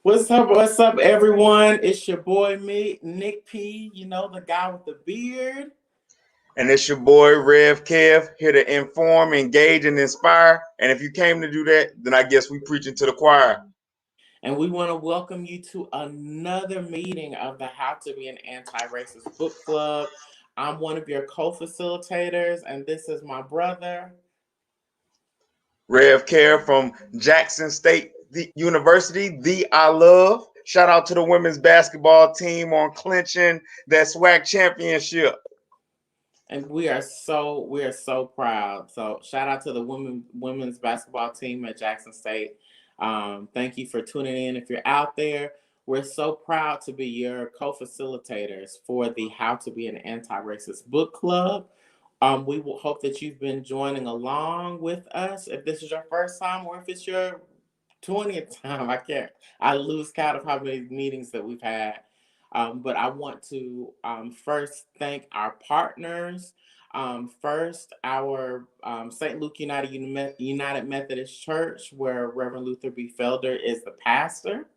What's up, everyone? It's your boy, me, Nick P. You know, the guy with the beard. And it's your boy Rev Kev, here to inform, engage, and inspire. And if you came to do that, then I guess we preaching to the choir. And we want to welcome you to another meeting of the How to Be an Anti-Racist Book Club. I'm one of your co-facilitators, and this is my brother. Rev Kev from Jackson State University, the I love. Shout out to the women's basketball team on clinching that SWAC championship. And we are so proud. So shout out to the women's basketball team at Jackson State. Thank you for tuning in. If you're out there, we're so proud to be your co-facilitators for the How to Be an Anti-Racist Book Club. We will hope that you've been joining along with us. If this is your first time or if it's your 20th time, I lose count of how many meetings that we've had. But I want to first thank our partners. First, our St. Luke United Methodist Church, where Reverend Luther B. Felder is the pastor.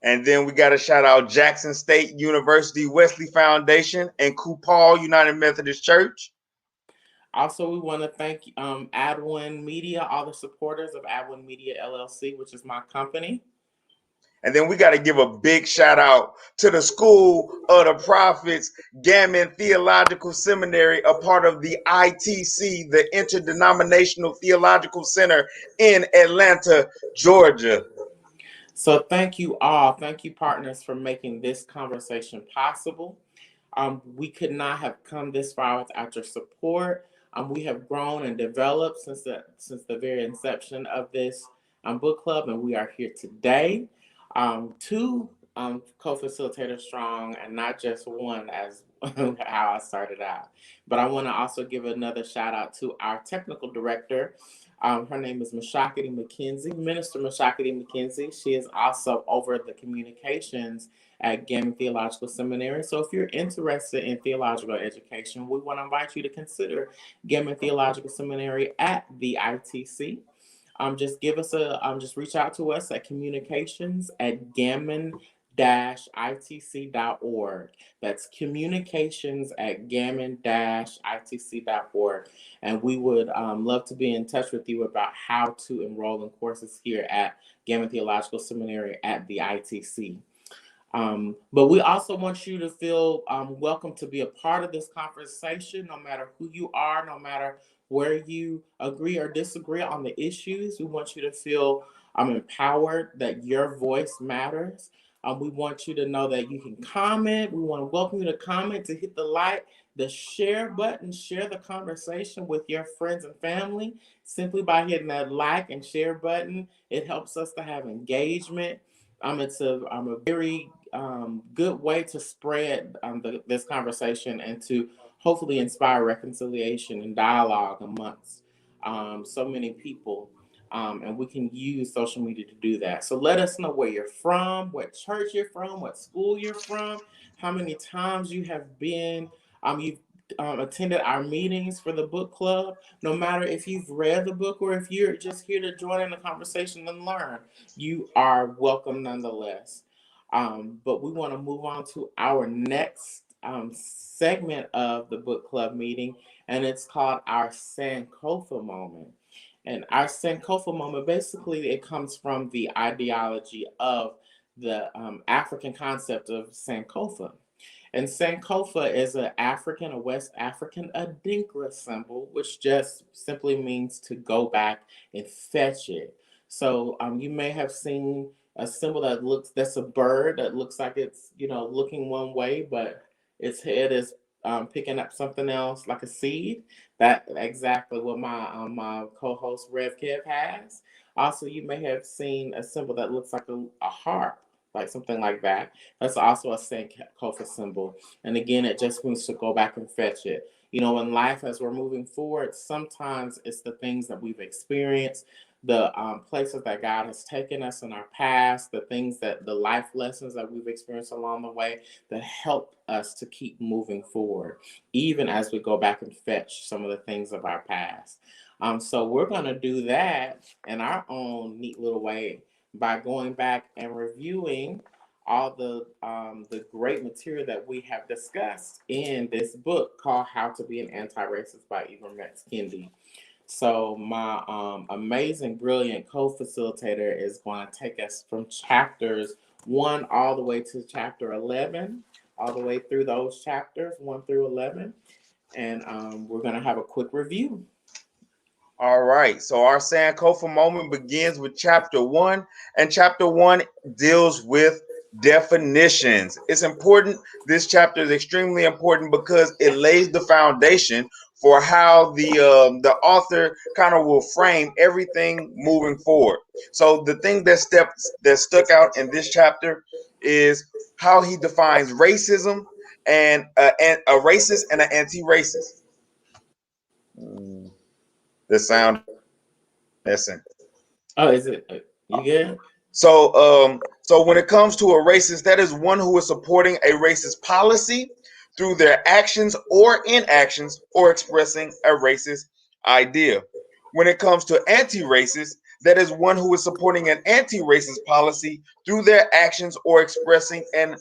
And then we got to shout out Jackson State University Wesley Foundation and Coupal United Methodist Church. Also, we want to thank Adwin Media, all the supporters of Adwin Media LLC, which is my company. And then we got to give a big shout out to the School of the Prophets, Gammon Theological Seminary, a part of the ITC, the Interdenominational Theological Center in Atlanta, Georgia. So thank you all. Thank you, partners, for making this conversation possible. We could not have come this far without your support. We have grown and developed since the very inception of this book club, and we are here today. Two co-facilitators strong, and not just one, as how I started out. But I want to also give another shout out to our technical director. Her name is Mashakity McKenzie, Minister Mashakity McKenzie. She is also over the communications at Gammon Theological Seminary. So if you're interested in theological education, we want to invite you to consider Gammon Theological Seminary at the ITC. Just reach out to us at communications@gammon-itc.org. That's communications@gammon-itc.org. And we would love to be in touch with you about how to enroll in courses here at Gammon Theological Seminary at the ITC. But we also want you to feel welcome to be a part of this conversation, no matter who you are, no matter where you agree or disagree on the issues. We want you to feel empowered, that your voice matters. We want you to know that you can comment. We want to welcome you to comment, to hit the like, the share button, share the conversation with your friends and family. Simply by hitting that like and share button, it helps us to have engagement. It's a very good way to spread this conversation and to hopefully inspire reconciliation and dialogue amongst so many people. And we can use social media to do that. So let us know where you're from, what church you're from, what school you're from, how many times you have been, you've attended our meetings for the book club. No matter if you've read the book or if you're just here to join in the conversation and learn, you are welcome nonetheless. But we want to move on to our next segment of the book club meeting, and it's called our Sankofa moment. And our Sankofa moment, basically, it comes from the ideology of the African concept of Sankofa. And Sankofa is a West African Adinkra symbol, which just simply means to go back and fetch it. So you may have seen a symbol that's a bird that looks like it's, looking one way, but its head is picking up something else like a seed. That exactly what my co-host Rev Kev has. Also, you may have seen a symbol that looks like a harp, like something like that. That's also a Sankofa symbol. And again, it just means to go back and fetch it. In life, as we're moving forward, sometimes it's the things that we've experienced, the places that God has taken us in our past, the life lessons that we've experienced along the way that help us to keep moving forward, even as we go back and fetch some of the things of our past. So we're going to do that in our own neat little way by going back and reviewing all the great material that we have discussed in this book called How to Be an Anti-Racist by Ibram X. Kendi. So my amazing, brilliant co-facilitator is going to take us from chapters 1 all the way to chapter 11, all the way through those chapters 1 through 11, and we're going to have a quick review. All right. So our Sankofa moment begins with chapter 1, and chapter 1 deals with definitions. It's important. This chapter is extremely important because it lays the foundation for how the author kind of will frame everything moving forward. So the thing that stuck out in this chapter is how he defines racism and a racist and an anti-racist. The sound. Listen. Oh, is it? You good? So when it comes to a racist, that is one who is supporting a racist policy through their actions or inactions or expressing a racist idea. When it comes to anti-racist, that is one who is supporting an anti-racist policy through their actions or expressing an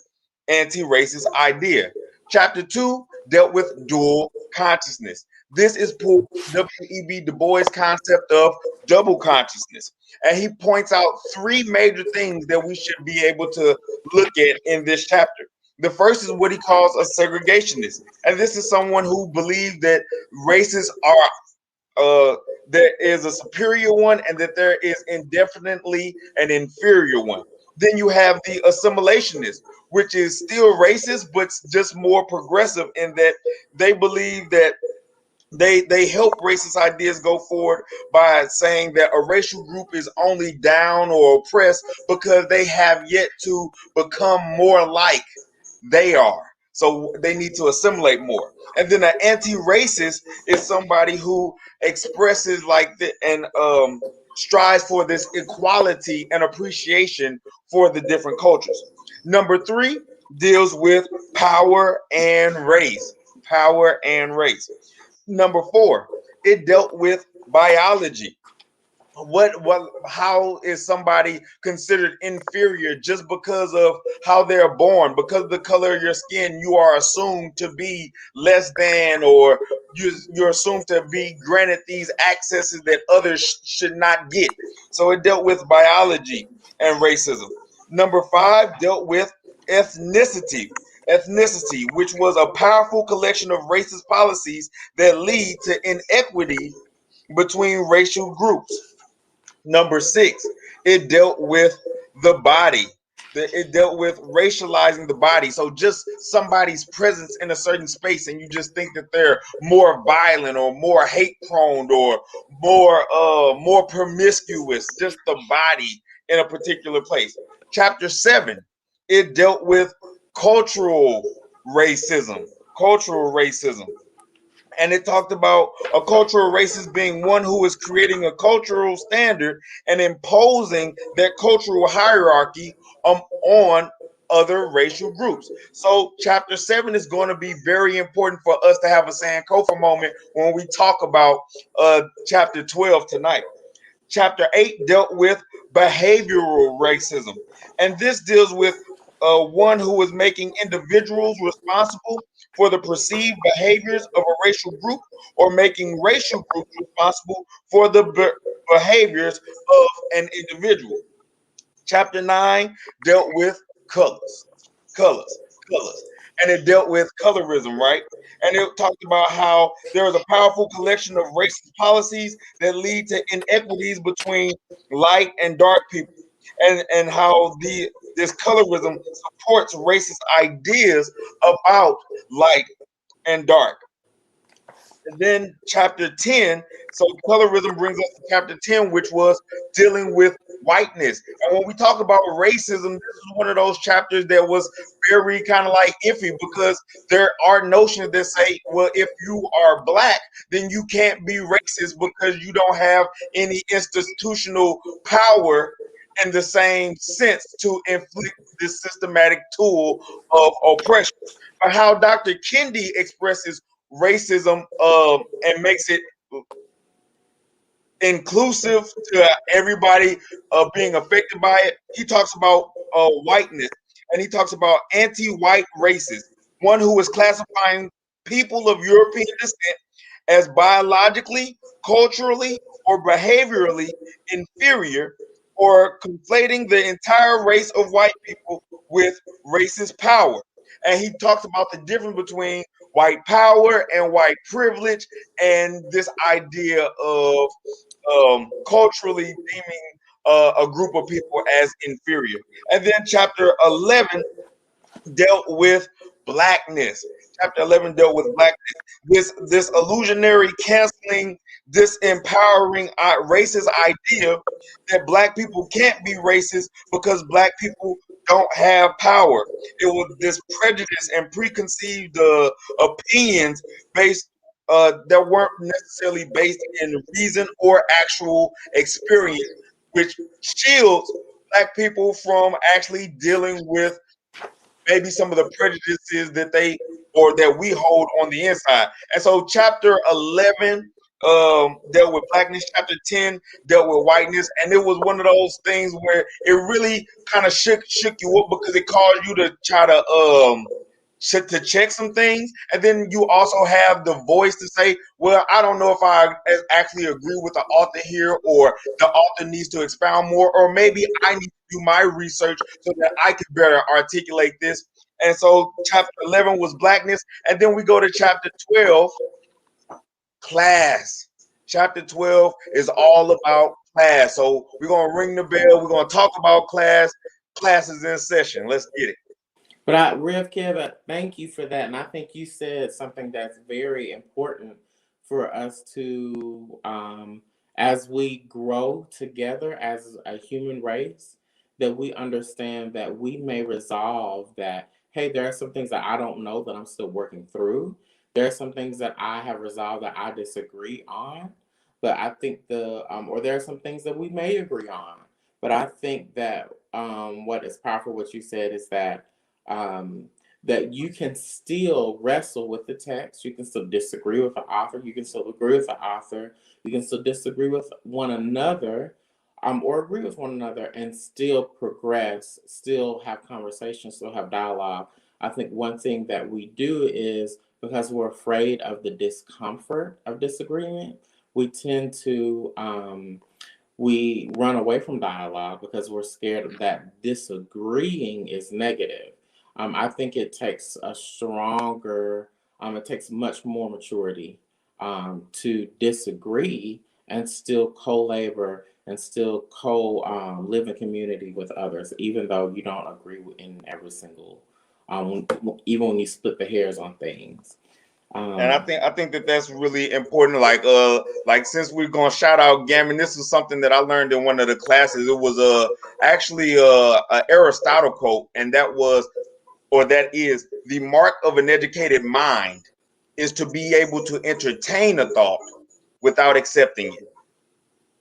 anti-racist idea. Chapter 2 dealt with dual consciousness. This is pulled W.E.B. Du Bois' concept of double consciousness. And he points out three major things that we should be able to look at in this chapter. The first is what he calls a segregationist. And this is someone who believes that races are there is a superior one and that there is indefinitely an inferior one. Then you have the assimilationist, which is still racist, but just more progressive in that they believe that they help racist ideas go forward by saying that a racial group is only down or oppressed because they have yet to become more like they are. So they need to assimilate more. And then an anti-racist is somebody who expresses like the and strives for this equality and appreciation for the different cultures. Number 3 deals with power and race. Power and race. Number 4, it dealt with biology. What how is somebody considered inferior just because of how they're born, because of the color of your skin? You are assumed to be less than, or you're assumed to be granted these accesses that others should not get. So it dealt with biology and racism. Number 5 dealt with ethnicity. Ethnicity, which was a powerful collection of racist policies that lead to inequity between racial groups. Number 6, it dealt with the body. It dealt with racializing the body. So just somebody's presence in a certain space, and you just think that they're more violent or more hate prone or more promiscuous. Just the body in a particular place. Chapter 7, it dealt with cultural racism. Cultural racism, and it talked about a cultural racist being one who is creating a cultural standard and imposing that cultural hierarchy on other racial groups. So chapter 7 is going to be very important for us to have a Sankofa moment when we talk about chapter 12 tonight. Chapter 8 dealt with behavioral racism, and this deals with one who is making individuals responsible for the perceived behaviors of a racial group, or making racial groups responsible for the behaviors of an individual. Chapter 9 dealt with colors, colors, colors, and it dealt with colorism, right? And it talked about how there is a powerful collection of racist policies that lead to inequities between light and dark people, and how this colorism supports racist ideas about light and dark. And then chapter 10, so colorism brings us to chapter 10, which was dealing with whiteness. And when we talk about racism, this is one of those chapters that was very kind of like iffy, because there are notions that say, well, if you are black, then you can't be racist because you don't have any institutional power in the same sense to inflict this systematic tool of oppression. But how Dr. Kendi expresses racism and makes it inclusive to everybody being affected by it. He talks about whiteness, and he talks about anti-white racist, one who is classifying people of European descent as biologically, culturally, or behaviorally inferior, or conflating the entire race of white people with racist power. And he talks about the difference between white power and white privilege, and this idea of culturally deeming a group of people as inferior. And then chapter 11 dealt with blackness. Chapter 11 dealt with blackness. This illusionary, canceling, disempowering, racist idea that black people can't be racist because black people don't have power. It was this prejudice and preconceived opinions based that weren't necessarily based in reason or actual experience, which shields black people from actually dealing with maybe some of the prejudices that they or that we hold on the inside. And so chapter 11 dealt with blackness, chapter 10 dealt with whiteness, and it was one of those things where it really kind of shook you up because it caused you to try to check some things, and then you also have the voice to say, well, I don't know if I actually agree with the author here, or the author needs to expound more, or maybe I need to do my research so that I can better articulate this. And so chapter 11 was blackness, and then we go to chapter 12, class. Chapter 12 is all about class. So we're going to ring the bell, we're going to talk about class. Class is in session. Let's get it. But Rev Kev, thank you for that. And I think you said something that's very important for us to, as we grow together as a human race, that we understand that we may resolve that, hey, there are some things that I don't know that I'm still working through. There are some things that I have resolved that I disagree on. But I think or there are some things that we may agree on. But I think that what is powerful, what you said, is um, that you can still wrestle with the text. You can still disagree with the author. You can still agree with the author. You can still disagree with one another, or agree with one another, and still progress, still have conversations, still have dialogue. I think one thing that we do is because we're afraid of the discomfort of disagreement, we tend to we run away from dialogue because we're scared that disagreeing is negative. I think it takes it takes much more maturity to disagree and still co labor and still co live in community with others, even though you don't agree in every single, even when you split the hairs on things. And I Um, think that that's really important. Like since we're gonna shout out Gammon, this was something that I learned in one of the classes. It was actually a Aristotle quote, and that was, or that is, the mark of an educated mind is to be able to entertain a thought without accepting it.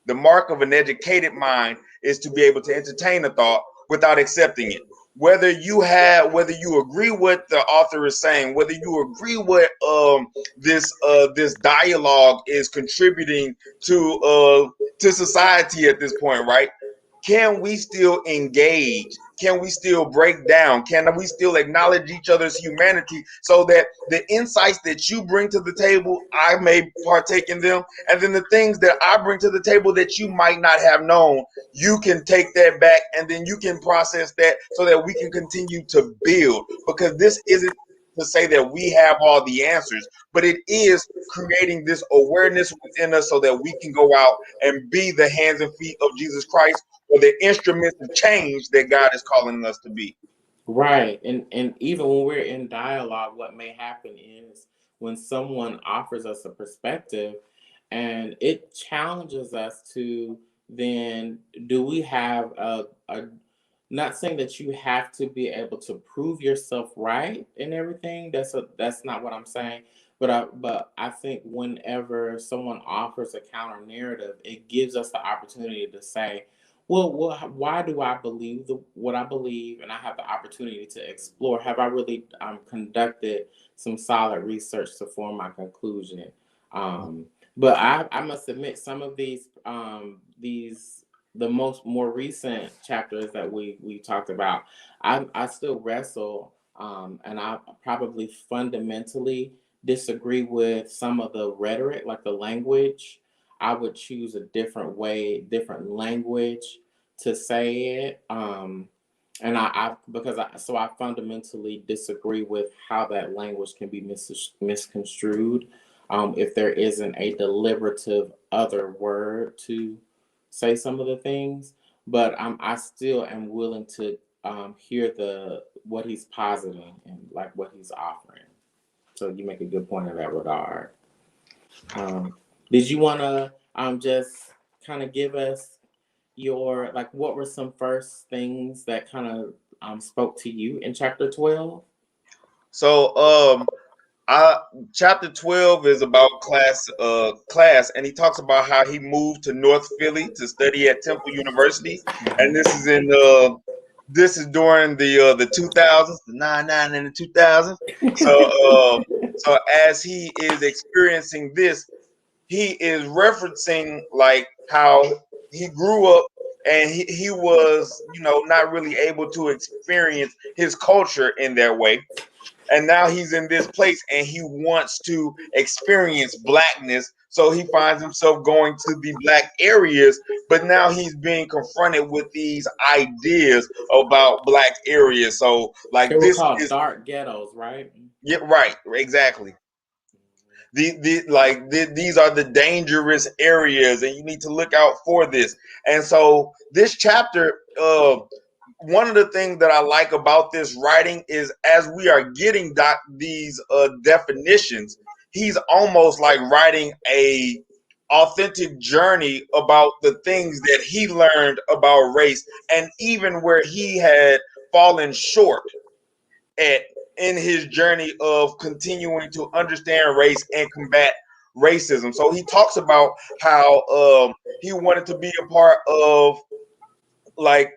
The mark of an educated mind is to be able to entertain a thought without accepting it. Whether you agree what the author is saying, whether you agree what this dialogue is contributing to society at this point, right? Can we still engage? Can we still break down? Can we still acknowledge each other's humanity so that the insights that you bring to the table, I may partake in them, and then the things that I bring to the table that you might not have known, you can take that back and then you can process that so that we can continue to build. Because this isn't to say that we have all the answers, but it is creating this awareness within us so that we can go out and be the hands and feet of Jesus Christ, or the instruments of change that God is calling us to be. Right. And even when we're in dialogue, what may happen is when someone offers us a perspective and it challenges us to then do we have a not saying that you have to be able to prove yourself right in everything. That's not what I'm saying. But I think whenever someone offers a counter narrative, it gives us the opportunity to say, why do I believe what I believe, and I have the opportunity to explore? Have I really conducted some solid research to form my conclusion? Um, But I must admit, some of these the more recent chapters that we talked about, I still wrestle, and I probably fundamentally disagree with some of the rhetoric, like the language. I would choose a different way, different language to say it. And I because I fundamentally disagree with how that language can be misconstrued, if there isn't a deliberative other word to say some of the things. But I still am willing to hear the what he's positing and like what he's offering. So you make a good point in that regard. Um, did you want to just kind of give us your like what were some first things that kind of spoke to you in chapter 12? So I chapter 12 is about class, and he talks about how he moved to North Philly to study at Temple University, and this is during the 2000s, the 99 and the 2000s. So as he is experiencing this, he is referencing like how he grew up and he was, not really able to experience his culture in that way, and now he's in this place and he wants to experience blackness, so he finds himself going to the black areas, but now he's being confronted with these ideas about black areas. So They like were this called is, dark ghettos, right? yeah, right, exactly. These are the dangerous areas and you need to look out for this. And so this chapter, one of the things that I like about this writing is as we are getting these definitions, he's almost like writing a authentic journey about the things that he learned about race, and even where he had fallen short at in his journey of continuing to understand race and combat racism. So he talks about how he wanted to be a part of, like,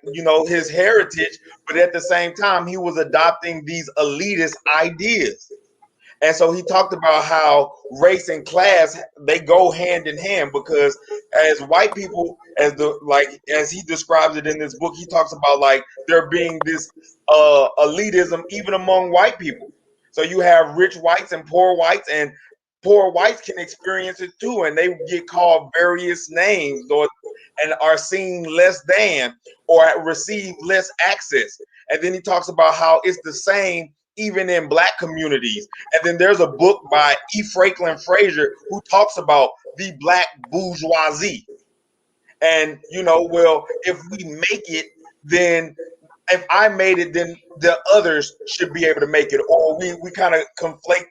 his heritage, but at the same time he was adopting these elitist ideas. And so he talked about how race and class, they go hand in hand, because as white people, as he describes it in this book, he talks about like there being this elitism even among white people. So you have rich whites and poor whites can experience it too, and they get called various names, or and are seen less than, or receive less access. And then he talks about how it's the same even in black communities. And then there's a book by E. Franklin Frazier who talks about the black bourgeoisie. And, well, if we make it, then if I made it, then the others should be able to make it. Or we kind of conflate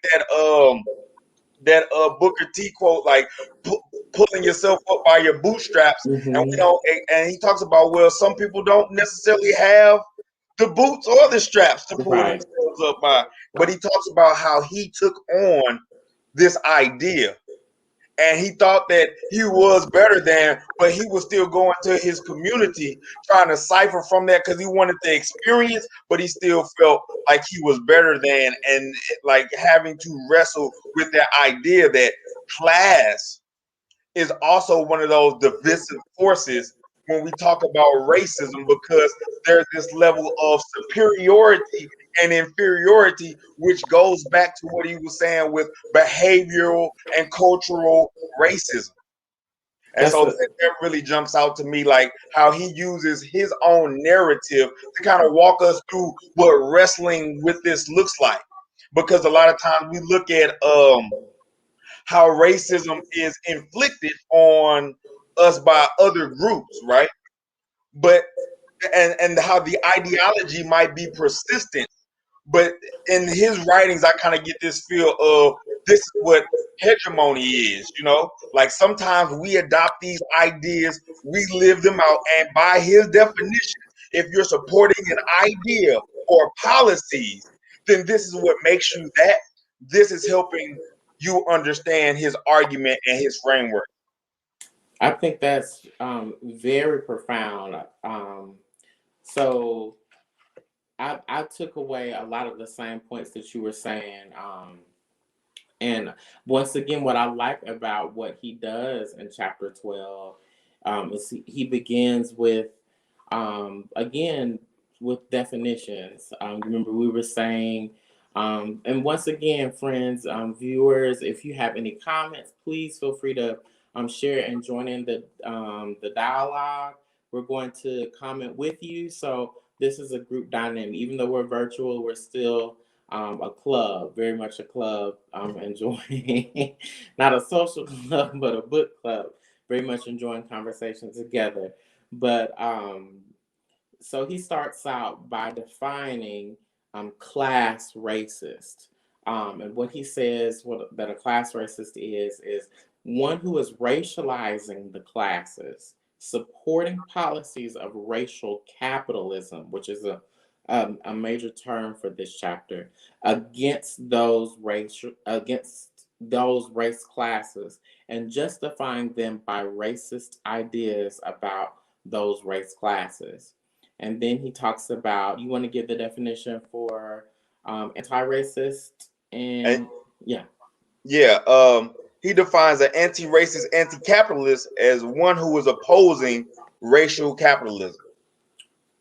that Booker T quote, like pulling yourself up by your bootstraps. And we Mm-hmm. don't. And he talks about, well, some people don't necessarily have the boots or the straps to pull Right. themselves up by. But he talks about how he took on this idea, and he thought that he was better than, but he was still going to his community trying to cipher from that because he wanted the experience, but he still felt like he was better than, and like having to wrestle with that idea that class is also one of those divisive forces when we talk about racism, because there's this level of superiority and inferiority, which goes back to what he was saying with behavioral and cultural racism. And That's so a that really jumps out to me, like how he uses his own narrative to kind of walk us through what wrestling with this looks like. Because a lot of times we look at how racism is inflicted on us by other groups, right? But and how the ideology might be persistent, but in his writings I kind of get this feel of this is what hegemony is, like sometimes we adopt these ideas, we live them out, and by his definition, if you're supporting an idea or policies, then this is what makes you that. This is helping you understand his argument and his framework. I think that's very profound. So I took away a lot of the same points that you were saying. And once again, what I like about what he does in chapter 12 is he begins with, again, with definitions. Remember, we were saying, and once again, friends, viewers, if you have any comments, please feel free to share and join in the dialogue. We're going to comment with you. So this is a group dynamic. Even though we're virtual, we're still a club, very much a club, enjoying not a social club, but a book club, very much enjoying conversation together. But so he starts out by defining class racist. And what he says that a class racist is one who is racializing the classes, supporting policies of racial capitalism, which is a major term for this chapter, against those race classes, and justifying them by racist ideas about those race classes. And then he talks about, you want to give the definition for anti-racist? And And yeah. yeah, he defines an anti-racist, anti-capitalist as one who is opposing racial capitalism.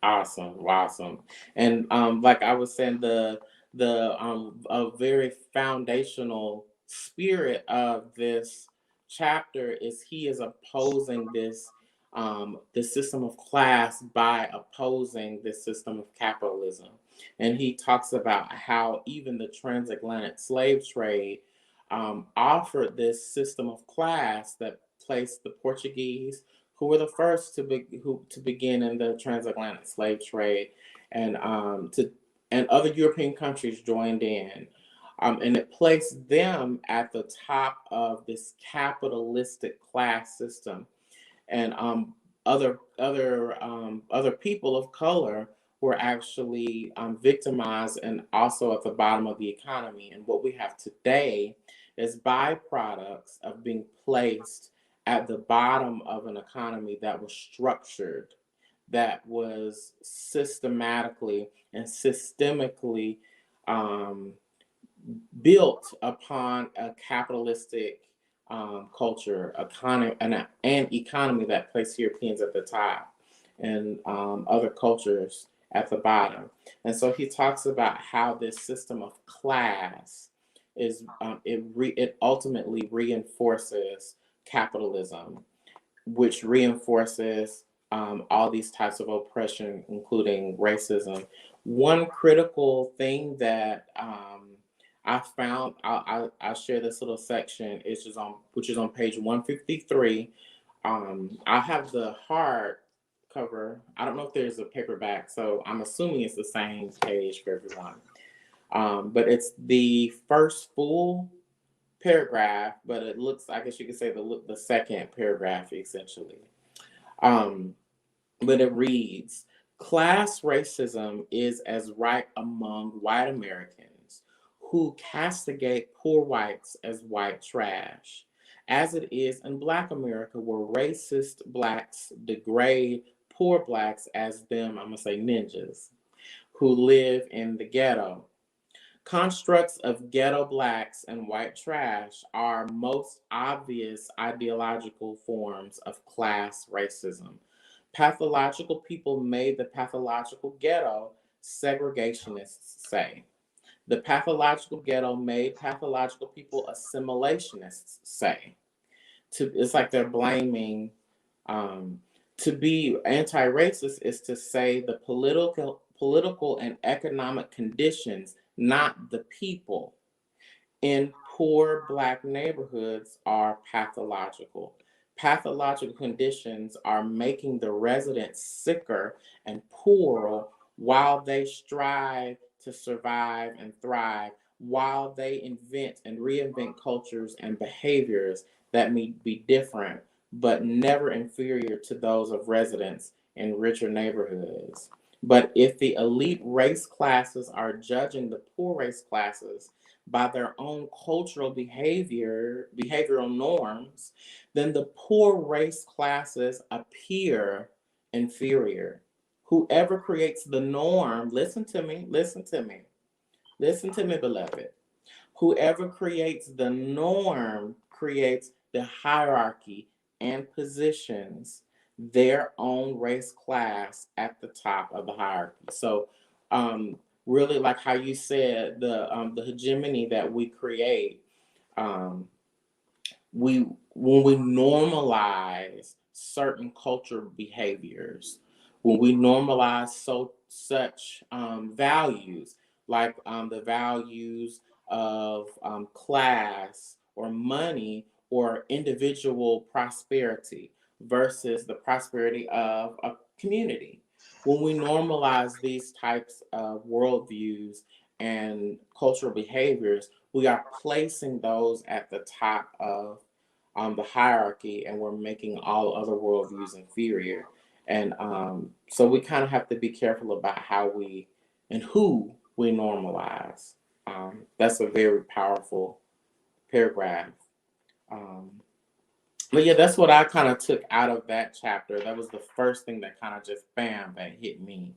Awesome. And like I was saying, the a very foundational spirit of this chapter is he is opposing this the system of class by opposing the system of capitalism. And he talks about how even the transatlantic slave trade offered this system of class that placed the Portuguese, who were the first to begin in the transatlantic slave trade, and other European countries joined in, and it placed them at the top of this capitalistic class system, and other people of color were actually victimized and also at the bottom of the economy. And what we have today is byproducts of being placed at the bottom of an economy that was structured, that was systematically and systemically um, built upon a capitalistic culture, economy, and economy that placed Europeans at the top and other cultures at the bottom. And so he talks about how this system of class is it ultimately reinforces capitalism, which reinforces all these types of oppression, including racism. One critical thing that I found, I'll share this little section, which is on page 153. I have the hard cover. I don't know if there's a paperback, so I'm assuming it's the same page for everyone. But it's the first full paragraph, but it looks, I guess you could say, the second paragraph essentially. But it reads, class racism is as right among white Americans who castigate poor whites as white trash, as it is in Black America, where racist Blacks degrade poor Blacks as them, I'm going to say ninjas, who live in the ghetto. Constructs of ghetto Blacks and white trash are most obvious ideological forms of class racism. Pathological people made the pathological ghetto, segregationists say. The pathological ghetto made pathological people, assimilationists say. It's like they're blaming. To be anti-racist is to say the political and economic conditions, not the people, in poor Black neighborhoods are pathological. Pathological conditions are making the residents sicker and poorer while they strive to survive and thrive, while they invent and reinvent cultures and behaviors that may be different, but never inferior to those of residents in richer neighborhoods. But if the elite race classes are judging the poor race classes by their own cultural behavioral norms, then the poor race classes appear inferior. Whoever creates the norm, listen to me, beloved. Whoever creates the norm creates the hierarchy and positions their own race class at the top of the hierarchy. So, really, like how you said, the hegemony that we create, um, we when we normalize certain cultural behaviors, when we normalize such values, like the values of class or money or individual prosperity versus the prosperity of a community. When we normalize these types of worldviews and cultural behaviors, we are placing those at the top of the hierarchy, and we're making all other worldviews inferior. And so we kind of have to be careful about how we and who we normalize. That's a very powerful paragraph. Um, but yeah, that's what I kind of took out of that chapter. That was the first thing that kind of just bam, that hit me.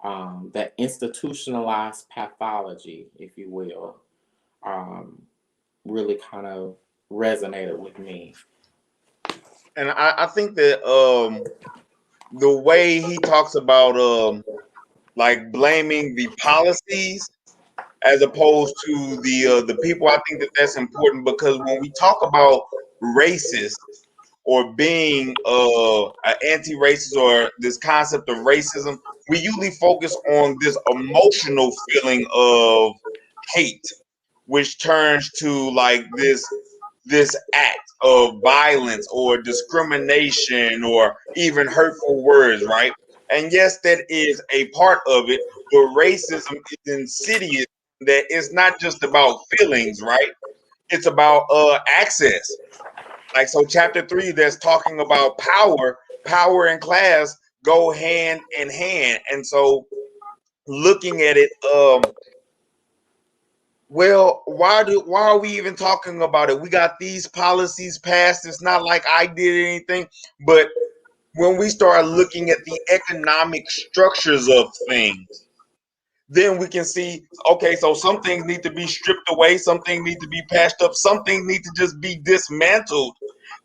That institutionalized pathology, if you will, um, really kind of resonated with me. And I think that the way he talks about like blaming the policies as opposed to the people, I think that that's important, because when we talk about racist or being an anti-racist or this concept of racism, we usually focus on this emotional feeling of hate, which turns to like this act of violence or discrimination or even hurtful words, right? And yes, that is a part of it, but racism is insidious. That it's not just about feelings, right? It's about access. Like, so chapter 3 that's talking about power and class go hand in hand. And so looking at it, well, why are we even talking about it? We got these policies passed. It's not like I did anything. But when we start looking at the economic structures of things, then we can see, okay, so some things need to be stripped away, some things need to be patched up, some things need to just be dismantled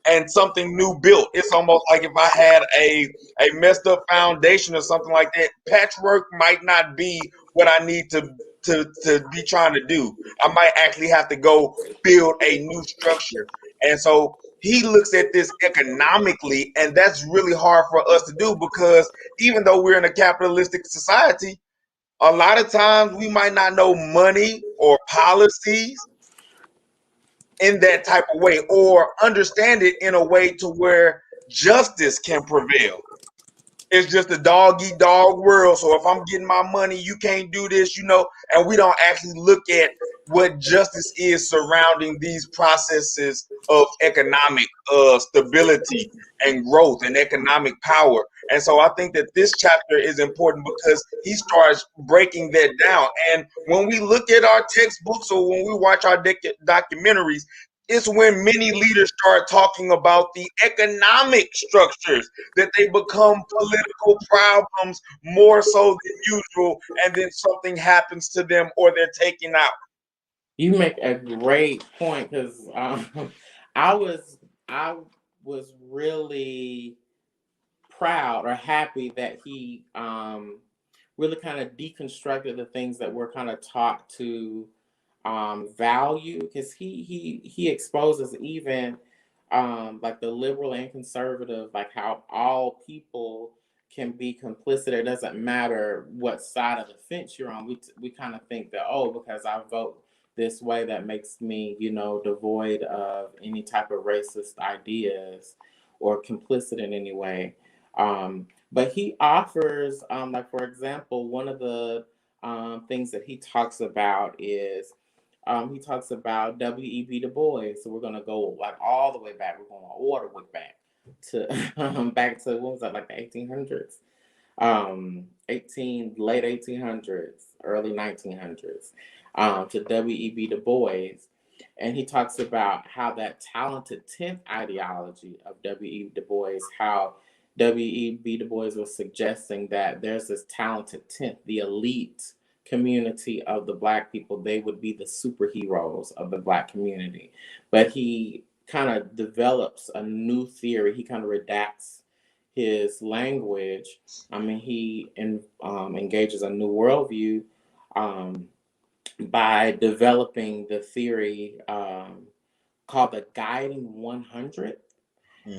and something new built. It's almost like if I had a messed up foundation or something like that, patchwork might not be what I need to be trying to do. I might actually have to go build a new structure. And so he looks at this economically, and that's really hard for us to do, because even though we're in a capitalistic society, a lot of times we might not know money or policies in that type of way, or understand it in a way to where justice can prevail. It's just a dog eat dog world. So if I'm getting my money, you can't do this, and we don't actually look at what justice is surrounding these processes of economic stability and growth and economic power. And so I think that this chapter is important because he starts breaking that down. And when we look at our textbooks or when we watch our documentaries, it's when many leaders start talking about the economic structures that they become political problems more so than usual, and then something happens to them or they're taken out. You make a great point because I was I was really proud or happy that he really kind of deconstructed the things that we're kind of taught to value, because he exposes even like the liberal and conservative, like how all people can be complicit. It doesn't matter what side of the fence you're on. We kind of think that, oh, because I vote this way, that makes me, devoid of any type of racist ideas or complicit in any way. But he offers, like for example, one of the things that he talks about is he talks about W.E.B. Du Bois. So we're gonna go like all the way back. We're going all the way back to back to, what was that, like the 1800s, 1800s, early 1900s, to W.E.B. Du Bois. And he talks about how that talented 10th ideology of W.E.B. Du Bois, how W.E.B. Du Bois was suggesting that there's this talented 10th, the elite community of the Black people. They would be the superheroes of the Black community. But he kind of develops a new theory. He kind of redacts his language. I mean, engages a new worldview um, by developing the theory called the Guiding 100.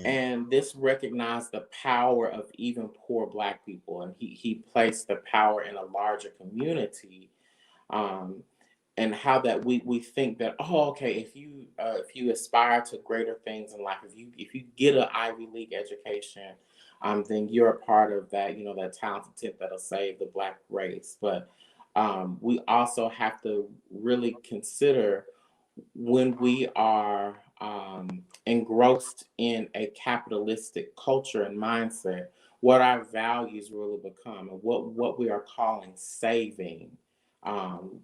And this recognized the power of even poor Black people. And he placed the power in a larger community. Um, and how that we think that, oh, okay, if you aspire to greater things in life, if you get an Ivy League education, then you're a part of that, that talented tenth that'll save the Black race. But we also have to really consider when we are engrossed in a capitalistic culture and mindset, what our values really become, and what we are calling saving.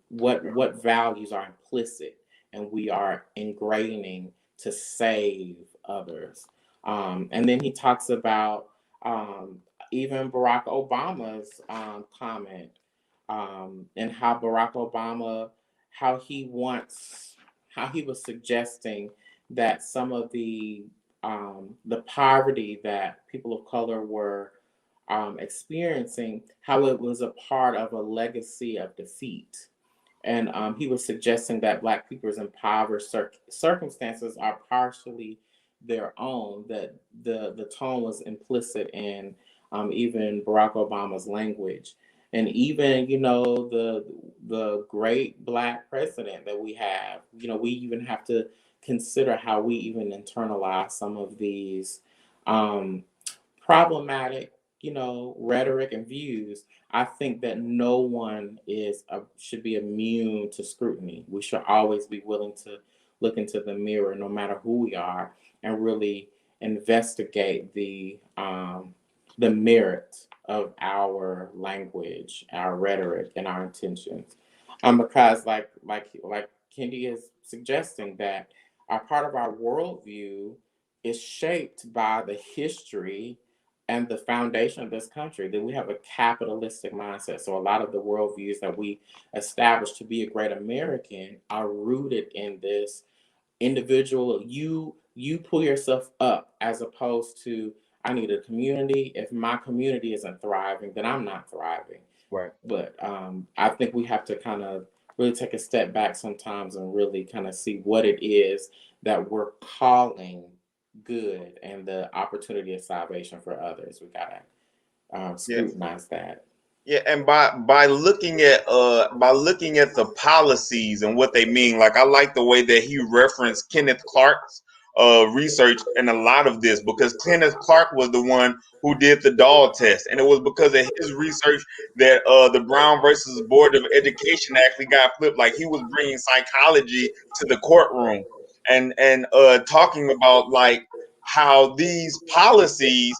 What values are implicit and we are ingraining to save others. And then he talks about even Barack Obama's comment, and how Barack Obama, how he was suggesting that some of the poverty that people of color were experiencing, how it was a part of a legacy of defeat. And he was suggesting that Black people's impoverished circumstances are partially their own, that the tone was implicit in even Barack Obama's language. And even, the great Black president that we have, we even have to consider how we even internalize some of these problematic, rhetoric and views. I think that no one should be immune to scrutiny. We should always be willing to look into the mirror, no matter who we are, and really investigate the merit of our language, our rhetoric, and our intentions. Because like Kendi is suggesting, that our part of our worldview is shaped by the history and the foundation of this country, that we have a capitalistic mindset. So a lot of the worldviews that we establish to be a great American are rooted in this individual, you pull yourself up, as opposed to, I need a community. If my community isn't thriving, then I'm not thriving. Right. But I think we have to kind of really take a step back sometimes and really kind of see what it is that we're calling good and the opportunity of salvation for others. We gotta scrutinize that. Yeah, and by looking at the policies and what they mean, like I like the way that he referenced Kenneth Clark's research in a lot of this, because Kenneth Clark was the one who did the doll test, and it was because of his research that the Brown versus Board of Education actually got flipped. Like, he was bringing psychology to the courtroom and talking about like how these policies,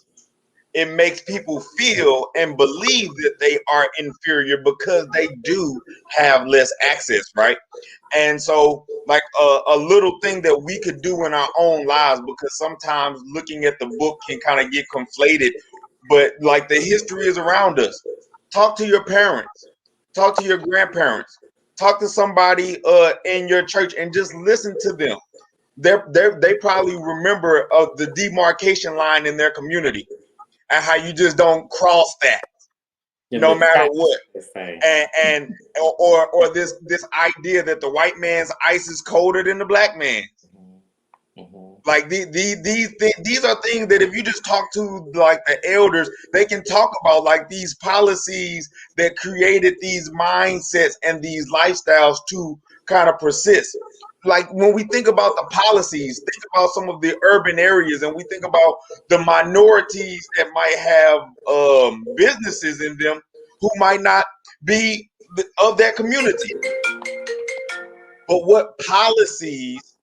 it makes people feel and believe that they are inferior because they do have less access, right? And so, like, a little thing that we could do in our own lives, because sometimes looking at the book can kind of get conflated, but like, the history is around us. Talk to your parents, talk to your grandparents, talk to somebody in your church, and just listen to them. They probably remember the demarcation line in their community, and how you just don't cross that, no matter what. And or this idea that the white man's ice is colder than the black man's. Like, these are things that if you just talk to like the elders, they can talk about, like, these policies that created these mindsets and these lifestyles to kind of persist. Like, when we think about the policies, think about some of the urban areas, and we think about the minorities that might have businesses in them who might not be of that community. But what policies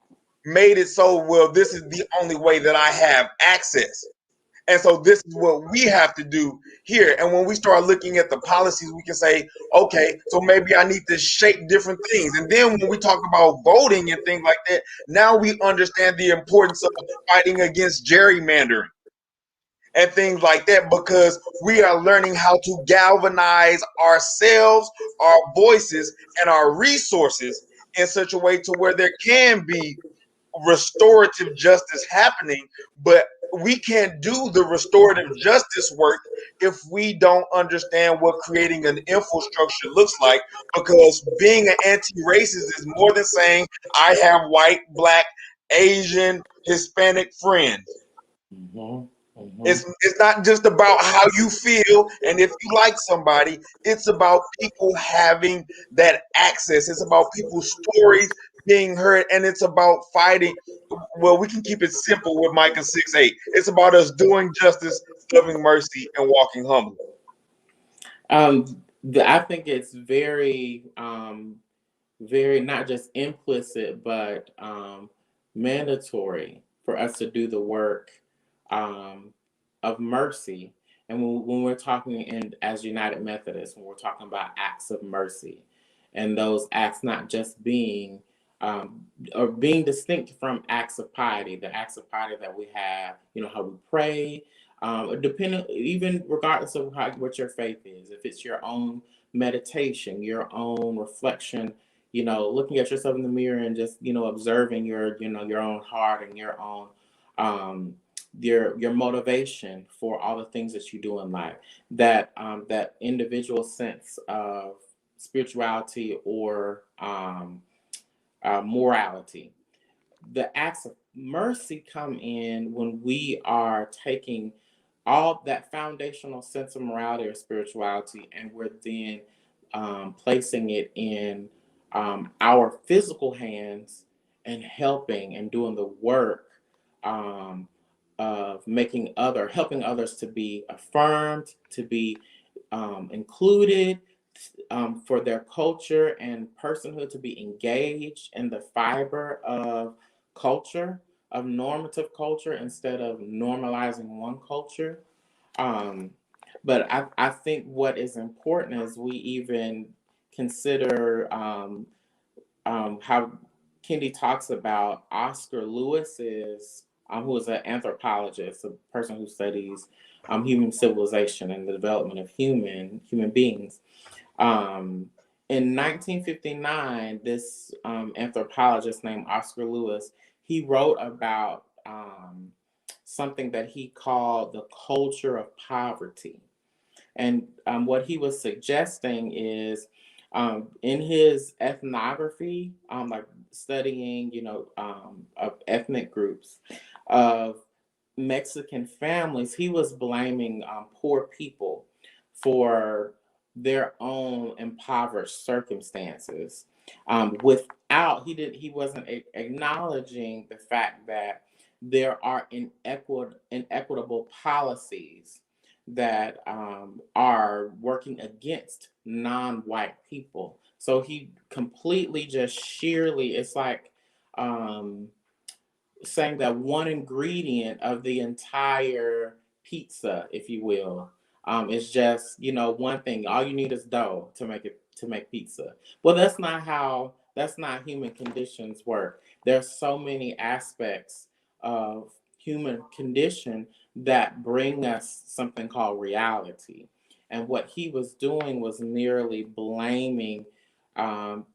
made it so, well, this is the only way that I have access? And so this is what we have to do here. And when we start looking at the policies, we can say, okay, so maybe I need to shape different things. And then when we talk about voting and things like that, now we understand the importance of fighting against gerrymandering. and things like that, because we are learning how to galvanize ourselves, our voices, and our resources in such a way to where there can be restorative justice happening. But we can't do the restorative justice work if we don't understand what creating an infrastructure looks like, because being an anti-racist is more than saying I have white, black, Asian, Hispanic friends. Mhm. Mhm. It's not just about how you feel and if you like somebody. It's about people having that access. It's about people's stories being heard, and it's about fighting. Well, we can keep it simple with Micah 6:8. It's about us doing justice, loving mercy, and walking humbly. I think it's very, very not just implicit, but mandatory for us to do the work um, of mercy. And when we're talking in as United Methodists, when we're talking about acts of mercy, and those acts not just being or being distinct from acts of piety, the acts of piety that we have, how we pray, depending, even regardless of what your faith is, if it's your own meditation, your own reflection, looking at yourself in the mirror and just, observing your own heart and your own, um, your motivation for all the things that you do in life, that individual sense of spirituality or morality. The acts of mercy come in when we are taking all that foundational sense of morality or spirituality, and we're then placing it in our physical hands and helping and doing the work um, of helping others to be affirmed, to be included, for their culture and personhood to be engaged in the fiber of culture, of normative culture, instead of normalizing one culture. Um, but I think what is important is we even consider how Kendi talks about Oscar Lewis's, who is an anthropologist, a person who studies human civilization and the development of human beings. Um, in 1959, this anthropologist named Oscar Lewis, he wrote about something that he called the culture of poverty. And what he was suggesting is in his ethnography, like studying, of ethnic groups, of Mexican families, he was blaming poor people for their own impoverished circumstances. He wasn't acknowledging the fact that there are inequitable policies that are working against non-white people. So he completely just sheerly, it's like um, saying that one ingredient of the entire pizza, if you will, is just one thing. All you need is dough to make pizza. Well, that's not human conditions work. There's so many aspects of human condition that bring us something called reality. And what he was doing was merely blaming um,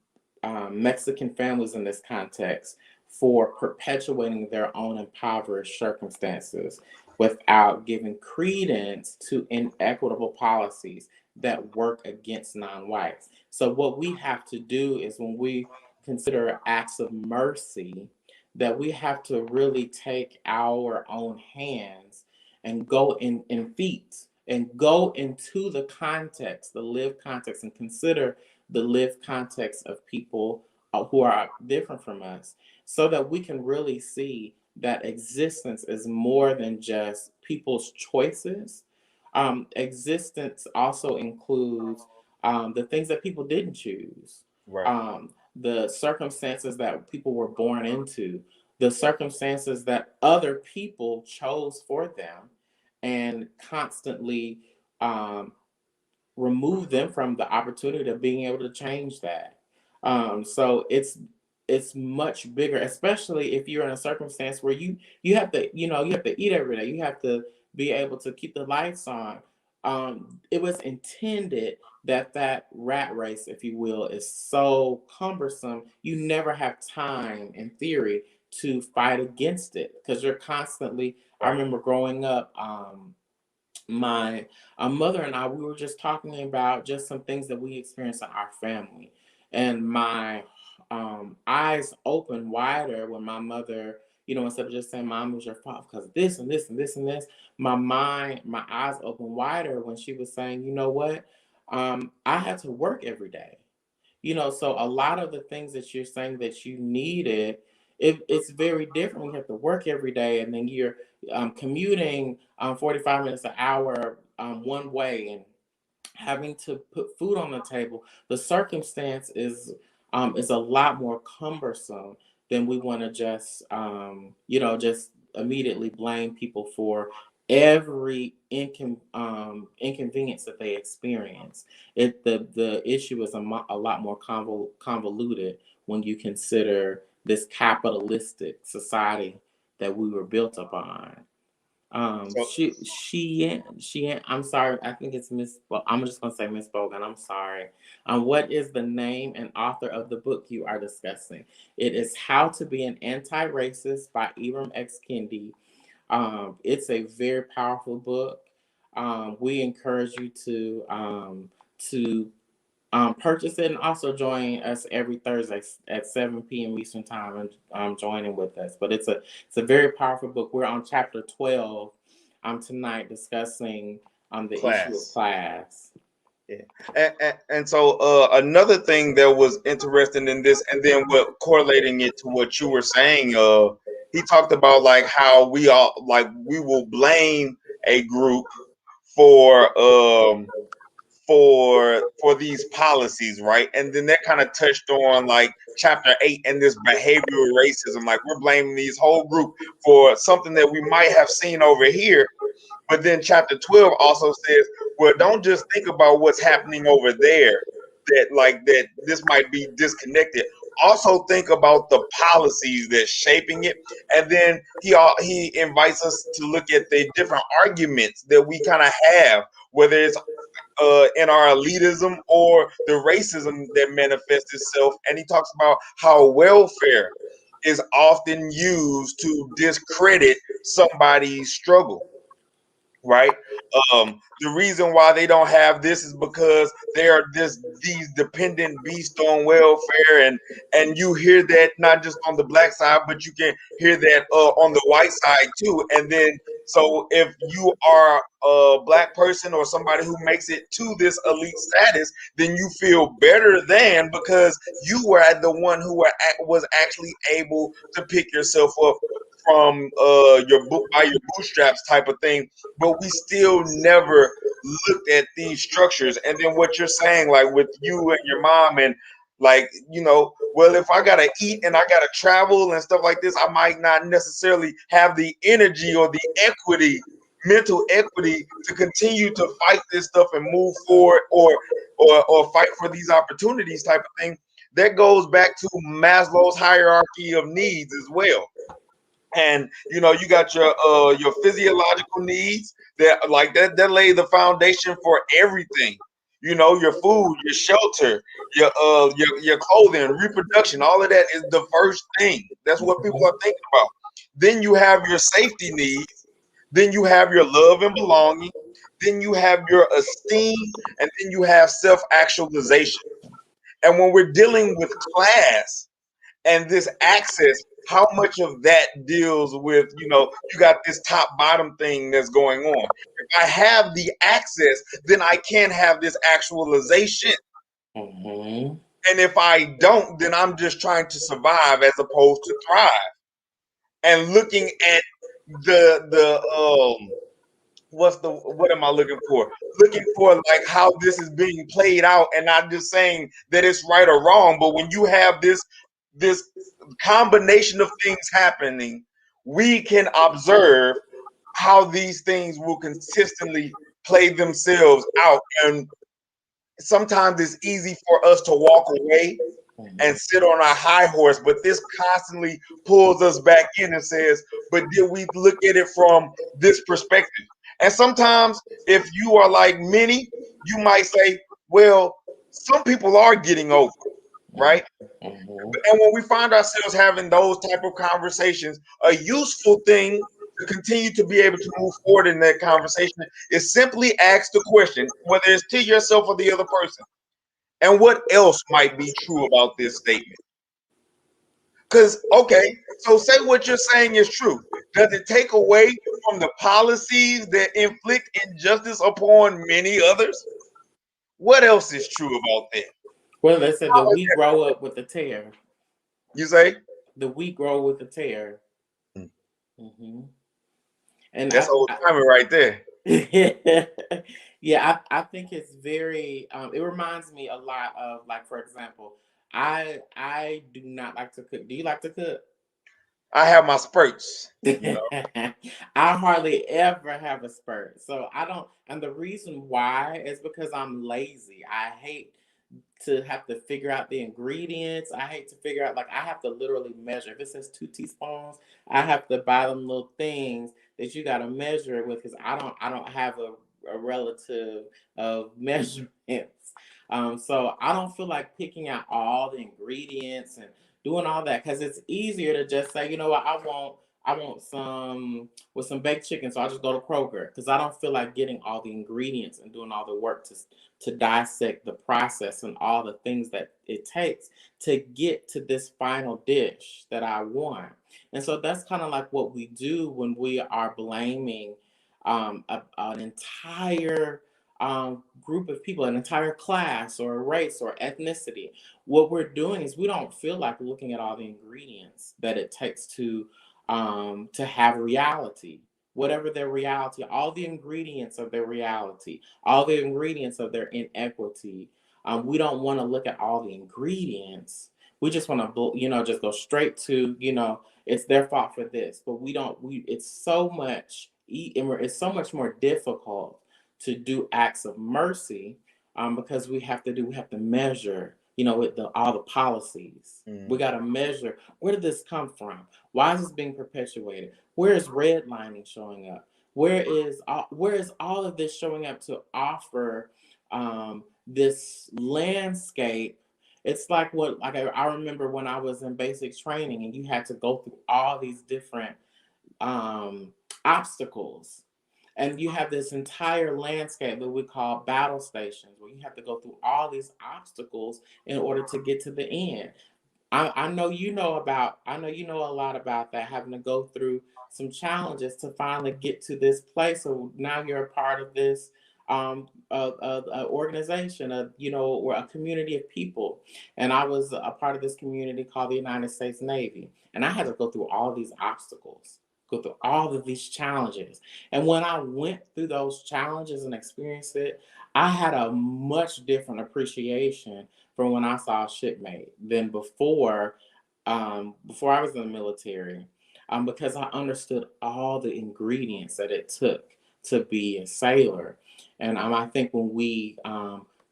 Mexican families in this context for perpetuating their own impoverished circumstances without giving credence to inequitable policies that work against non-whites. So what we have to do is, when we consider acts of mercy, that we have to really take our own hands and go in feet and go into the context, the lived context, and consider the lived context of people who are different from us, so that we can really see that existence is more than just people's choices. Existence also includes the things that people didn't choose, Right. the circumstances that people were born into, the circumstances that other people chose for them, and constantly um, remove them from the opportunity of being able to change that. So it's much bigger, especially if you're in a circumstance where you have to you have to eat every day. You have to be able to keep the lights on. It was intended that that rat race, if you will, is so cumbersome. You never have time, in theory, to fight against it because you're constantly. I Right. remember growing up. My mother and I, we were just talking about just some things that we experienced in our family. And my eyes opened wider when my mother, instead of just saying, Mom, it was your fault because of this and this and this and this, my eyes opened wider when she was saying, you know what? I had to work every day. So a lot of the things that you're saying that you needed, it's very different. We have to work every day, and then you're commuting 45 minutes an hour one way, and having to put food on the table. The circumstance is a lot more cumbersome than we want to just immediately blame people for every inconvenience that they experience. The issue is a lot more convoluted when you consider this capitalistic society that we were built upon. So I'm sorry. I think it's Miss. Well, I'm just gonna say Miss Bogan. I'm sorry. What is the name and author of the book you are discussing? It is How to Be an Anti-Racist by Ibram X. Kendi. It's a very powerful book. We encourage you to purchase it and also join us every Thursday at 7 p.m. Eastern Time and joining with us. But it's a very powerful book. We're on chapter 12 tonight discussing the issue of class. class. Yeah. And so another thing that was interesting in this, and then what correlating it to what you were saying, he talked about like how we all like we will blame a group for for these policies, right? And then that kind of touched on like chapter 8 and this behavioral racism. Like we're blaming these whole group for something that we might have seen over here. But then chapter 12 also says, well, don't just think about what's happening over there, that this might be disconnected. Also think about the policies that's shaping it. And then he invites us to look at the different arguments that we kind of have, whether it's in our elitism or the racism that manifests itself. And he talks about how welfare is often used to discredit somebody's struggle, right? The reason why they don't have this is because they are these dependent beasts on welfare, and you hear that not just on the black side, but you can hear that on the white side too. And then so if you are a black person or somebody who makes it to this elite status, then you feel better than because you were the one who was actually able to pick yourself up from your book by your bootstraps type of thing, but we still never looked at these structures. And then what you're saying, like with you and your mom, and like, well, if I gotta eat and I gotta travel and stuff like this, I might not necessarily have the energy or the equity, mental equity to continue to fight this stuff and move forward or fight for these opportunities type of thing. That goes back to Maslow's hierarchy of needs as well. And you got your physiological needs that lay the foundation for everything. Your food, your shelter, your clothing, reproduction, all of that is the first thing. That's what people are thinking about. Then you have your safety needs, then you have your love and belonging, then you have your esteem, and then you have self-actualization. And when we're dealing with class and this access, how much of that deals with, you got this top bottom thing that's going on. If I have the access, then I can have this actualization. Mm-hmm. And if I don't, then I'm just trying to survive as opposed to thrive. And looking at the what am I looking for? Looking for like how this is being played out, and not just saying that it's right or wrong, but when you have this combination of things happening, we can observe how these things will consistently play themselves out. And sometimes it's easy for us to walk away and sit on our high horse, but this constantly pulls us back in and says, but did we look at it from this perspective? And sometimes, if you are like many, you might say, well, some people are getting over, right? Mhm. And when we find ourselves having those type of conversations, a useful thing to continue to be able to move forward in that conversation is simply ask the question, whether it's to yourself or the other person, and what else might be true about this statement? Because, okay, so say what you're saying is true. Does it take away from the policies that inflict injustice upon many others? What else is true about that? Well, they said the wheat grow up with the tear. You say? The wheat grow with the tear. Mm. Hmm. And That's old timey right there. yeah, I think it's very. It reminds me a lot of, like, for example, I do not like to cook. Do you like to cook? I have my spurts, you know. I hardly ever have a spurt. So I don't, and the reason why is because I'm lazy. I hate to have to figure out the ingredients. I hate to figure out, like, I have to literally measure. If it says 2 teaspoons, I have to buy them little things that you got to measure it with, because I don't have a relative of measurements. So I don't feel like picking out all the ingredients and doing all that, because it's easier to just say, you know what, I want some with some baked chicken, so I'll just go to Kroger, because I don't feel like getting all the ingredients and doing all the work to dissect the process and all the things that it takes to get to this final dish that I want. And so that's kind of like what we do when we are blaming an entire group of people, an entire class or a race or ethnicity. What we're doing is we don't feel like looking at all the ingredients that it takes to have reality, whatever their reality, all the ingredients of their reality, all the ingredients of their inequity. We don't want to look at all the ingredients. We just want to, just go straight to, it's their fault for this. But we don't. It's so much. It's so much more difficult to do acts of mercy, because we have to measure, with all the policies. We got to measure, where did this come from? Why is this being perpetuated? Where is redlining showing up? Where is all of this showing up to offer this landscape? It's like I remember when I was in basic training and you had to go through all these different um, obstacles. And you have this entire landscape that we call battle stations, where you have to go through all these obstacles in order to get to the end. I know you know a lot about that, having to go through some challenges to finally get to this place. So now you're a part of this organization, or a community of people. And I was a part of this community called the United States Navy, and I had to go through all these obstacles, go through all of these challenges. And when I went through those challenges and experienced it, I had a much different appreciation from when I saw a shipmate than before I was in the military, because I understood all the ingredients that it took to be a sailor. And I think when we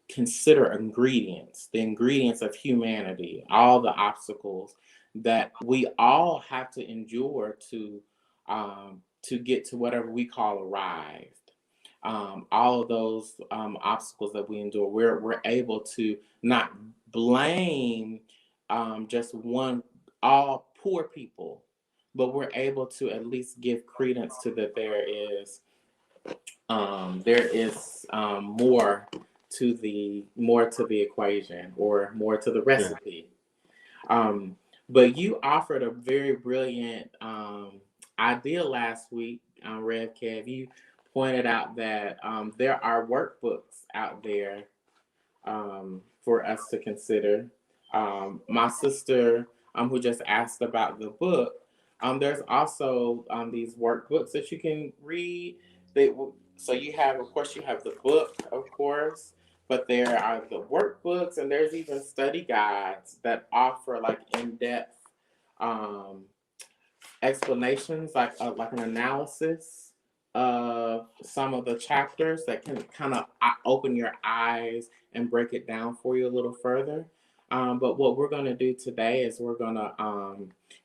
consider ingredients, the ingredients of humanity, all the obstacles that we all have to endure to get to whatever we call arrived. All of those obstacles that we endure, we're able to not blame just one all poor people, but we're able to at least give credence to that there is more to the equation, or more to the Yeah. recipe. Um, but you offered a very brilliant idea last week, Rev Kev. You pointed out that there are workbooks out there for us to consider. My sister, who just asked about the book, there's also these workbooks that you can read. They, so you have, of course, you have the book, of course, but there are the workbooks, and there's even study guides that offer like in-depth um, explanations, like an analysis of some of the chapters that can kind of open your eyes and break it down for you a little further. But what we're going to do today is we're going to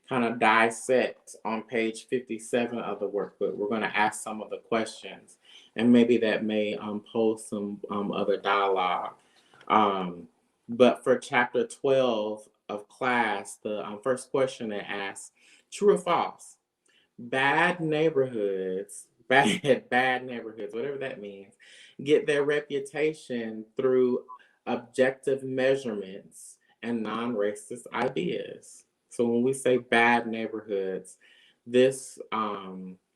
kind of dissect on page 57 of the workbook. We're going to ask some of the questions. and maybe that may pose some other dialogue. Um, but for chapter 12 of class, the first question it asks, true or false? Bad neighborhoods, bad neighborhoods, whatever that means, get their reputation through objective measurements and non-racist ideas. So when we say bad neighborhoods, this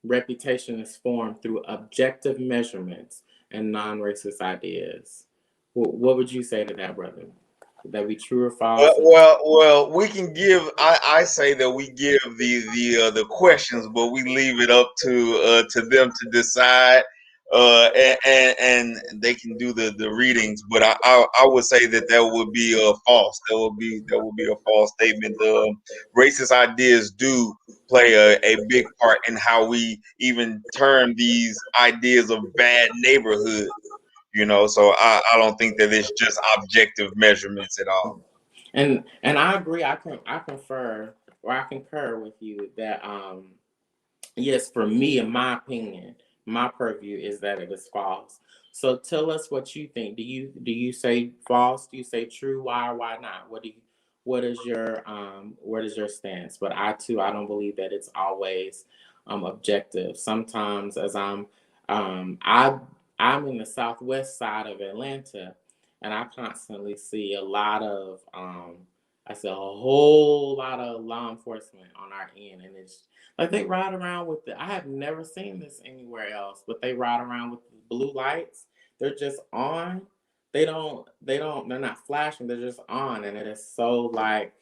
reputation is formed through objective measurements and non-racist ideas. What would you say to that, brother? Would that be true or false? We can give. I say that we give the questions, but we leave it up to them to decide. And they can do the readings, but I would say that would be false. That would be a false statement. Racist ideas do play a big part in how we even term these ideas of bad neighborhood. So I don't think that it's just objective measurements at all. And I agree. I confer or I concur with you that yes, for me, in my opinion, my purview is that it is false. So tell us what you think. Do you say false? Do you say true? Why or why not? What is your stance? But I don't believe that it's always objective. Sometimes as I'm in the southwest side of Atlanta, and I constantly see a lot of I see a whole lot of law enforcement on our end, and it's like they ride around with I have never seen this anywhere else, but they ride around with the blue lights. They're just on. They're not flashing, they're just on. And it is so like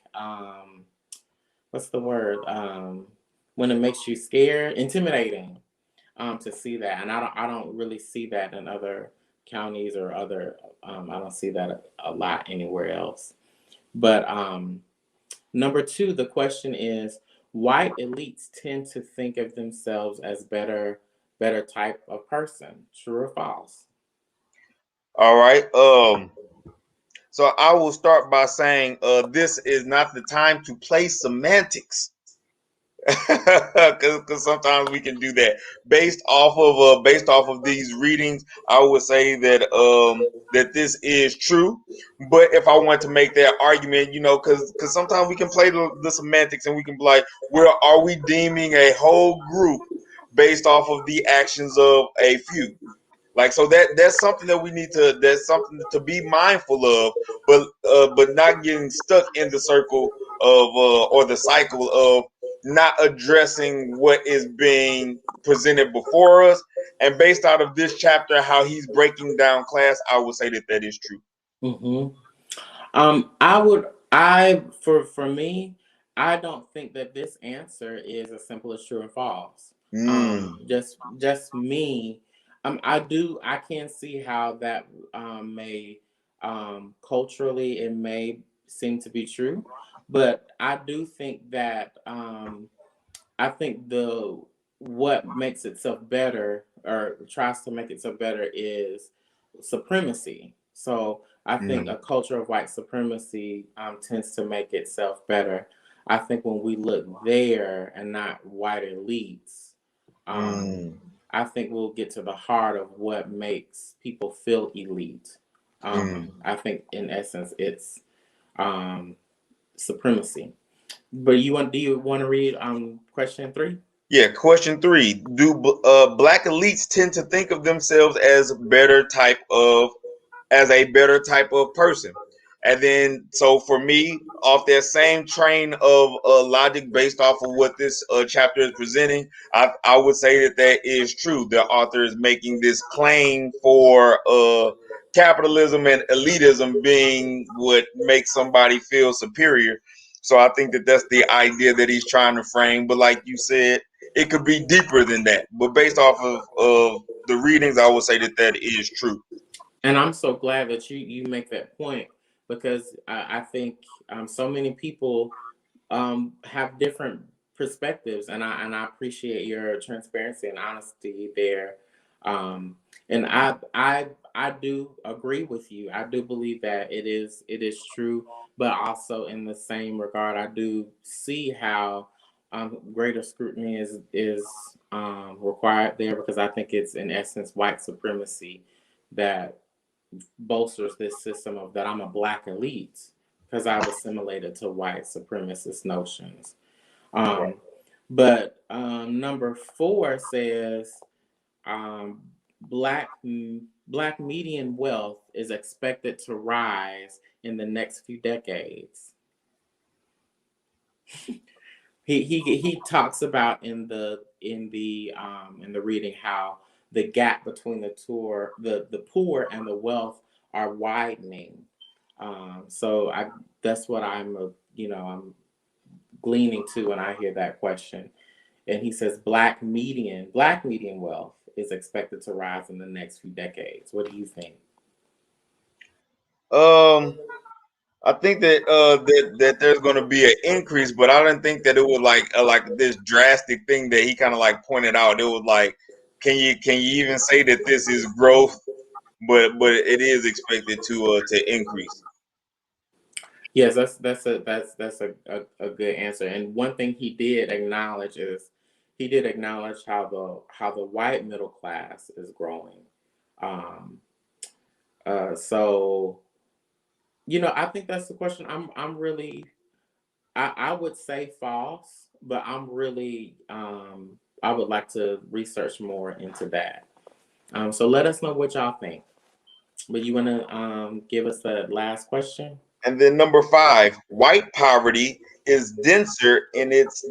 what's the word? When it makes you scared, intimidating, to see that. And I don't really see that in other counties or other I don't see that a lot anywhere else. But number two, the question is, white elites tend to think of themselves as better type of person. True or false? All right. So I will start by saying this is not the time to play semantics. Because sometimes we can do that based off of these readings. I would say that this is true, but if I want to make that argument, because sometimes we can play the semantics and we can be like, well, are we deeming a whole group based off of the actions of a few? Like, so that's something that we need to that's something to be mindful of, but not getting stuck in the circle of or the cycle of not addressing what is being presented before us. And based out of this chapter, how he's breaking down class, I would say that is true. Hmm. I would I for me, I don't think that this answer is as simple as true or false. Mm, Just me. I can see how that may culturally it may seem to be true, but I do think that I think the what makes itself better or tries to make itself better is supremacy. So I think mm, a culture of white supremacy tends to make itself better. I think when we look there and not white elites, um, mm, I think we'll get to the heart of what makes people feel elite. mm. I think in essence it's um, supremacy. But do you want to read question three? Yeah, question three. Do black elites tend to think of themselves as a better type of person? And then, so for me, off that same train of logic, based off of what this chapter is presenting, I would say that is true. The author is making this claim for capitalism and elitism being what makes somebody feel superior. So I think that that's the idea that he's trying to frame. But like you said, it could be deeper than that. But based off of the readings, I would say that is true. And I'm so glad that you make that point because I think so many people have different perspectives, and I appreciate your transparency and honesty there. Um, and I do agree with you. I do believe that it is true, but also in the same regard, I do see how greater scrutiny is required there, because I think it's in essence white supremacy that bolsters this system of that I'm a black elite because I've assimilated to white supremacist notions. Right. Um, but number 4 says um, black black median wealth is expected to rise in the next few decades. He talks about in the reading how the gap between the poor and the wealth are widening. So I that's what I'm gleaning to when I hear that question. And he says black median wealth is expected to rise in the next few decades. What do you think? Um, I think that there's going to be an increase, but I didn't think that it was like this drastic thing that he kind of like pointed out. It was like, can you even say that this is growth? But it is expected to increase. Yes, that's a good answer. And one thing he did acknowledge how the white middle class is growing. Um, so I think that's the question. I'm really I would say false, but I would like to research more into that. So let us know what y'all think. But you want to give us the last question? And then number 5, white poverty is denser in its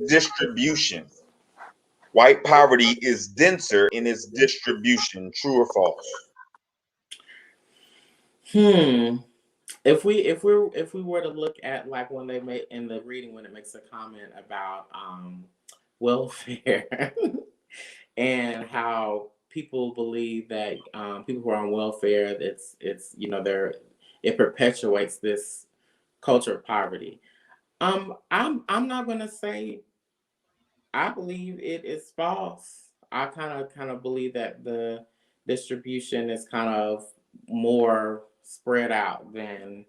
distribution. White poverty is denser in its distribution. True or false? Hmm. If we were to look at like when they made in the reading when it makes a comment about welfare and how people believe that people who are on welfare, it's they're it perpetuates this culture of poverty. I'm not gonna say I believe it is false. I kind of believe that the distribution is kind of more spread out than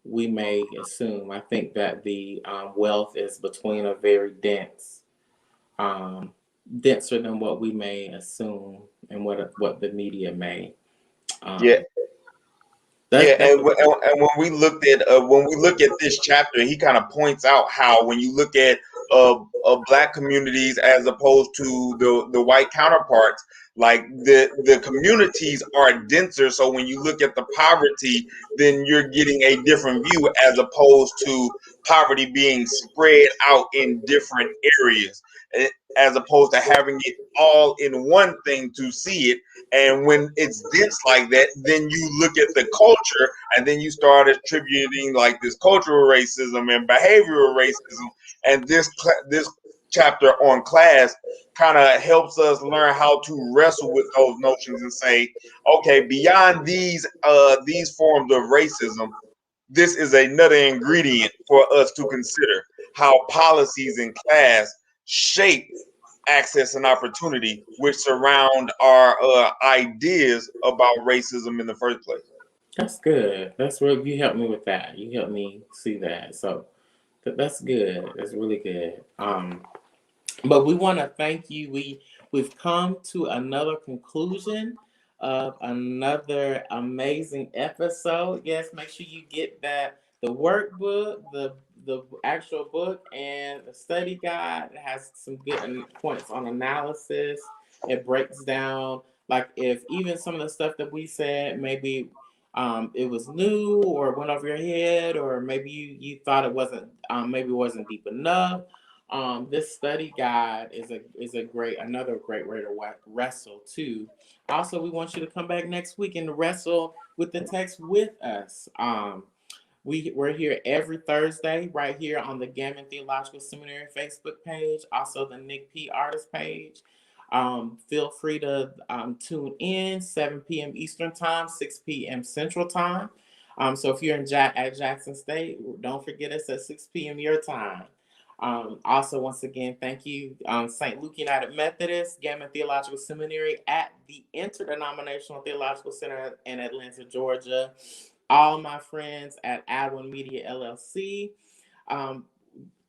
we may assume. I think that the wealth is between a very denser than what we may assume, and what the media may. Yeah, Um, yeah, that's and when we look at this chapter, he kind of points out how when you look at black communities as opposed to the white counterparts, like the communities are denser. So when you look at the poverty, then you're getting a different view as opposed to poverty being spread out in different areas, as opposed to having it all in one thing to see it. And when it's dense like that, then you look at the culture and then you start attributing like this cultural racism and behavioral racism. And this chapter on class kind of helps us learn how to wrestle with those notions and say, okay, beyond these forms of racism, this is another ingredient for us to consider how policies in class shape access and opportunity, which surround our ideas about racism in the first place. That's good. That's what you helped me with that. You helped me see that. So that's good. That's really good. But we want to thank you. We've come to another conclusion of another amazing episode. Yes, make sure you get the workbook, the actual book, and the study guide. It has some good points on analysis. It breaks down like if even some of the stuff that we said maybe it was new or went over your head, or maybe you thought it wasn't maybe it wasn't deep enough. This study guide is another great way to wrestle too. Also, we want you to come back next week and wrestle with the text with us. We're here every Thursday right here on the Gammon Theological Seminary Facebook page, also the Nick P. Artist page. Feel free to tune in 7 p.m. Eastern Time, 6 p.m. Central Time. So if you're at Jackson State, don't forget us at 6 p.m. your time. Also, once again, thank you, St. Luke United Methodist, Gammon Theological Seminary at the Interdenominational Theological Center in Atlanta, Georgia. All my friends at Adwin Media LLC. Um,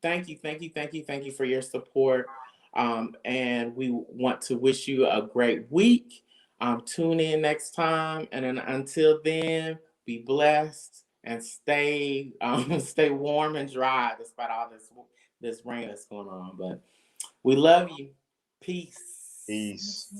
Thank you, thank you, thank you, thank you for your support. And we want to wish you a great week. Tune in next time, and then until then, be blessed and stay stay warm and dry despite all this rain that's going on. But we love you. Peace. Peace.